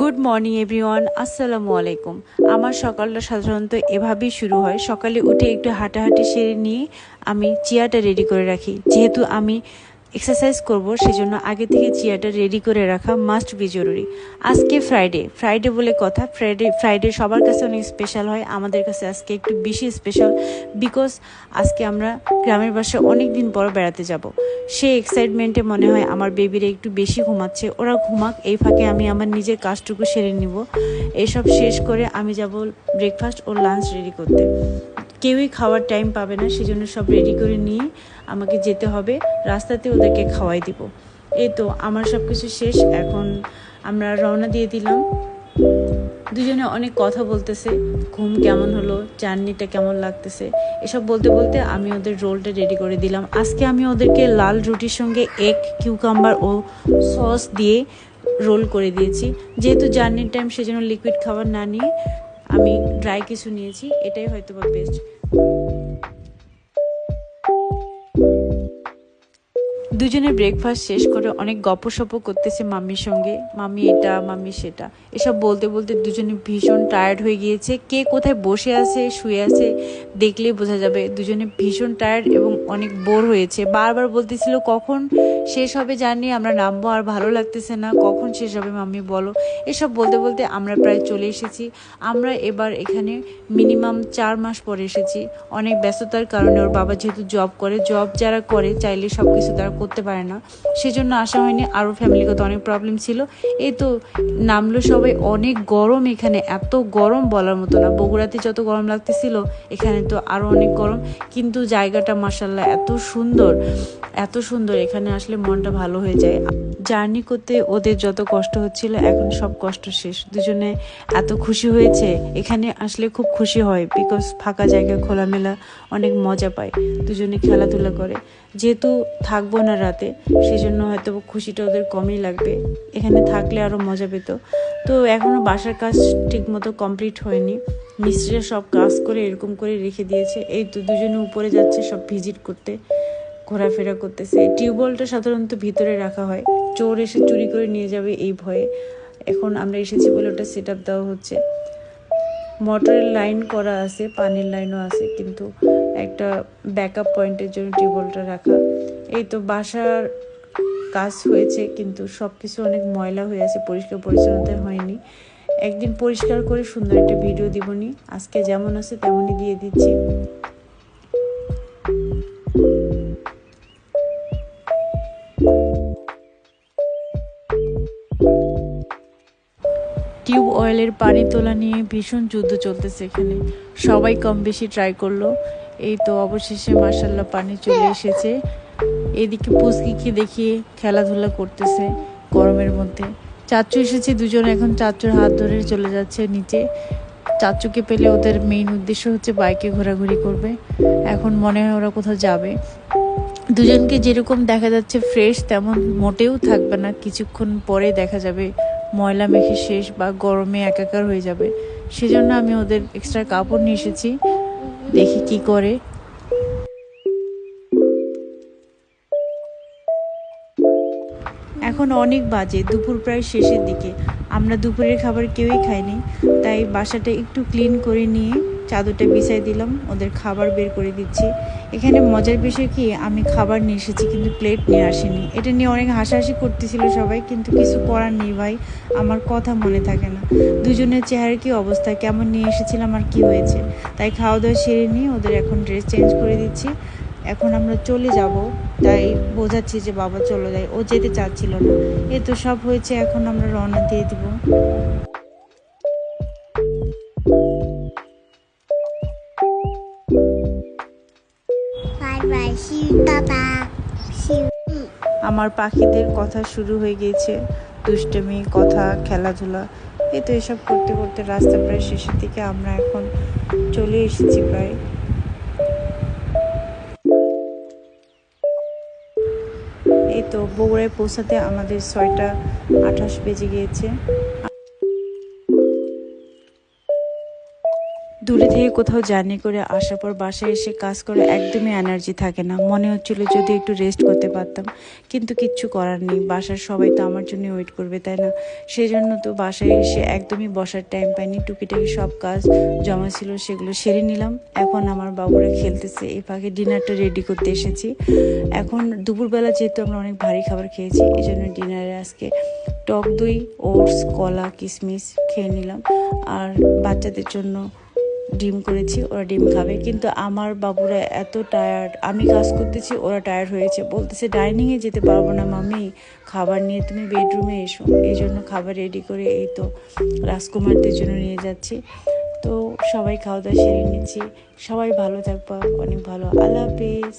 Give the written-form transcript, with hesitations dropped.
Good morning everyone, আসসালামু আলাইকুম। আমার সকালটা সাধারণত এভাবেই শুরু হয়। সকালে উঠে একটু হাঁটাহাঁটি সেরে নিয়ে আমি চিয়াটা রেডি করে রাখি। যেহেতু আমি এক্সারসাইজ করব, সেজন্য আগে থেকে চিয়াটা রেডি করে রাখা মাস্ট বি জরুরি। আজকে ফ্রাইডে বলে কথা। ফ্রাইডে সবার কাছে অনেক স্পেশাল হয়, আমাদের কাছে আজকে একটু বেশি স্পেশাল, বিকজ আজকে আমরা গ্রামের বাসায় অনেক দিন পর বেড়াতে যাব। সেই এক্সাইটমেন্টে মনে হয় আমার বেবিরা একটু বেশি ঘুমাচ্ছে। ওরা ঘুমাক, এই ফাঁকে আমি আমার নিজের কাজটুকু সেরে নিব। এসব শেষ করে আমি যাব ব্রেকফাস্ট ও লাঞ্চ রেডি করতে। কেউই খাওয়ার টাইম পাবে না, সেজন্য সব রেডি করে নিয়ে আমাকে যেতে হবে। রাস্তাতে ওদেরকে খাওয়াই দিব। এই তো আমার সব কিছু শেষ। এখন আমরা রওনা দিয়ে দিলাম। দুজনে অনেক কথা বলতেছে, ঘুম কেমন হলো, জার্নিটা কেমন লাগতেছে, এসব বলতে বলতে আমি ওদের রোলটা রেডি করে দিলাম। আজকে আমি ওদেরকে লাল রুটির সঙ্গে এগ, কিউকাম্বার ও সস দিয়ে রোল করে দিয়েছি। যেহেতু জার্নির টাইম, সেজন্য লিকুইড খাবার না নিয়ে আমি ড্রাই কিছু নিয়েছি, এটাই হয়তো বা বেস্ট। দুজনে ব্রেকফাস্ট শেষ করে অনেক গপ্পসপ্প করতেছে মাম্মির সঙ্গে। মাম্মি এটা, মাম্মি সেটা, এসব বলতে বলতে দুজনে ভীষণ টায়ার্ড হয়ে গিয়েছে। কে কোথায় বসে আছে, শুয়ে আছে, দেখলেই বোঝা যাবে দুজনে ভীষণ টায়ার্ড এবং অনেক বোর হয়েছে। বারবার বলতেছিল কখন শেষ হবে জার্নি, আমরা নামবো, আর ভালো লাগতেছে না, কখন শেষ হবে মাম্মি বলো। এসব বলতে বলতে আমরা প্রায় চলে এসেছি। আমরা এবার এখানে মিনিমাম 4 মাস পরে এসেছি। অনেক ব্যস্ততার কারণে ওর বাবা যেহেতু জব করে, জব যারা করে চাইলে সব কিছু তারা করতে পারে না, সেজন্য আসা হয়নি। আরও ফ্যামিলিগত অনেক প্রবলেম ছিল। এই তো নামলো সবাই। অনেক গরম এখানে, এত গরম বলার মতো না। বগুড়াতে যত গরম লাগতেছিল, এখানে তো আরও অনেক গরম। কিন্তু জায়গাটা মাশাআল্লাহ এত সুন্দর, এত সুন্দর, এখানে আসলে মনটা ভালো হয়ে যায়। জার্নি করতে ওদের যত কষ্ট হচ্ছিল, এখন সব কষ্ট শেষ। দুজনে এত খুশি হয়েছে, এখানে আসলে খুব খুশি হয়, বিকজ ফাঁকা জায়গা, খোলামেলা, অনেক মজা পায়। দুজনে খেলাধুলা করে। যেহেতু থাকবো না রাতে, সেজন্য হয়তো খুশিটা ওদের কমই লাগবে। এখানে থাকলে আরও মজা পেত। তো এখনও বাসার কাজ ঠিক মতো কমপ্লিট হয়নি। মিস্ত্রিরা সব কাজ করে এরকম করে রেখে দিয়েছে। এই তো দুজনে উপরে যাচ্ছে সব ভিজিট করতে, ঘোরাফেরা করতেছে। টিউবওয়েলটা সাধারণত ভিতরে রাখা হয়, চোর এসে চুরি করে নিয়ে যাবে এই ভয়ে। এখন আমরা এসেছি বলে ওটা সেট আপ দেওয়া হচ্ছে। মোটরের লাইন করা আছে, পানির লাইনও আছে, কিন্তু একটা ব্যাকআপ পয়েন্টের জন্য টিউবওয়েলটা রাখা। এই তো বাসার কাজ হয়েছে, কিন্তু সব কিছু অনেক ময়লা হয়ে আছে, পরিষ্কার পরিচ্ছন্নতা হয়নি। একদিন পরিষ্কার করে সুন্দর একটা ভিডিও দিবনি। আজকে যেমন আছে তেমনই দিয়ে দিচ্ছি। টিউব অয়েলের পানি তোলা নিয়ে ভীষণ যুদ্ধ চলতেছে এখানে। সবাই কম বেশি ট্রাই করলো। এই তো অবশেষে মাশাআল্লাহ পানি চলে এসেছে। এদিকে পুচকিকে দেখিয়ে খেলাধুলা করতেছে গরমের মধ্যে। চাচু এসেছে, দুজন এখন চাচুর হাত ধরে চলে যাচ্ছে নিচে। চাচুকে পেলে ওদের মেইন উদ্দেশ্য হচ্ছে বাইকে ঘোরাঘুরি করবে। এখন মনে হয় ওরা কোথাও যাবে। দুজনকে যেরকম দেখা যাচ্ছে ফ্রেশ, তেমন মোটেও থাকবে না। কিছুক্ষণ পরে দেখা যাবে ময়লা মেখে শেষ, বা গরমে একাকার হয়ে যাবে। সেজন্য আমি ওদের এক্সট্রা কাপড় নিয়ে এসেছি, দেখি কি করে। এখন অনেক বাজে, দুপুর প্রায় শেষের দিকে। আমরা দুপুরের খাবার কেউই খাইনি, তাই বাসাটা একটু ক্লিন করে নিয়ে চাদরটা বিছাই দিলাম, ওদের খাবার বের করে দিচ্ছি। এখানে মজার বিষয় কি, আমি খাবার নিয়ে এসেছি কিন্তু প্লেট নিয়ে আসিনি। এটা নিয়ে অনেক হাসাহাসি করতেছিল সবাই, কিন্তু কিছু করার নেই ভাই, আমার কথা মনে থাকে না। দুজনের চেহারার কি অবস্থা, কেমন নিয়ে এসেছিলাম আর কি হয়েছে। তাই খাওয়া দাওয়া সেরে নিয়ে ওদের এখন ড্রেস চেঞ্জ করে দিচ্ছি। এখন আমরা চলে যাব, তাই বোঝাচ্ছি যে বাবা চলে যায়, ও যেতে চাচ্ছিল না। এ তো সব হয়েছে, এখন আমরা রওনা দিয়ে দিব। আমার পাখিদের কথা শুরু হয়ে গিয়েছে, দুষ্টমি, কথা, খেলাধুলা। এই তো এসব করতে করতে রাস্তা প্রায় শেষের দিকে, আমরা এখন চলে এসেছি প্রায়। এই তো বগুড়ায় পৌঁছাতে আমাদের 6টা 28 বেজে গিয়েছে। দূরে থেকে কোথাও জার্নি করে আসার পর বাসায় এসে কাজ করে একদমই এনার্জি থাকে না, মনে হচ্ছিল যদি একটু রেস্ট করতে পারতাম, কিন্তু কিচ্ছু করার নেই, বাসার সবাই তো আমার জন্য ওয়েট করবে তাই না। সেই জন্য তো বাসায় এসে একদমই বসার টাইম পাইনি, টুকিটাকি সব কাজ জমা ছিল সেগুলো সেরে নিলাম। এখন আমার বাবুরা খেলতেছে, এই ফাঁকে ডিনারটা রেডি করতে এসেছি। এখন দুপুরবেলা যেহেতু আমরা অনেক ভারী খাবার খেয়েছি, এই জন্য ডিনারে আজকে টক দই, ওটস, কলা, কিশমিশ খেয়ে নিলাম। আর বাচ্চাদের জন্য ডিম করেছি, ওরা ডিম খাবে। কিন্তু আমার বাবুরা এত টায়ার্ড, আমি কাজ করতেছি ওরা টায়ার্ড হয়েছে, বলতেছে ডাইনিংয়ে যেতে পারবো না মাম্মি, খাবার নিয়ে তুমি বেডরুমে এসো। এই জন্য খাবার রেডি করে এই তো রাজকুমারদের জন্য নিয়ে যাচ্ছি। তো সবাই খাওয়া দাওয়া সেরে নিচ্ছি। সবাই ভালো থাকবা, অনেক ভালো। আল্লাহ হাফিজ।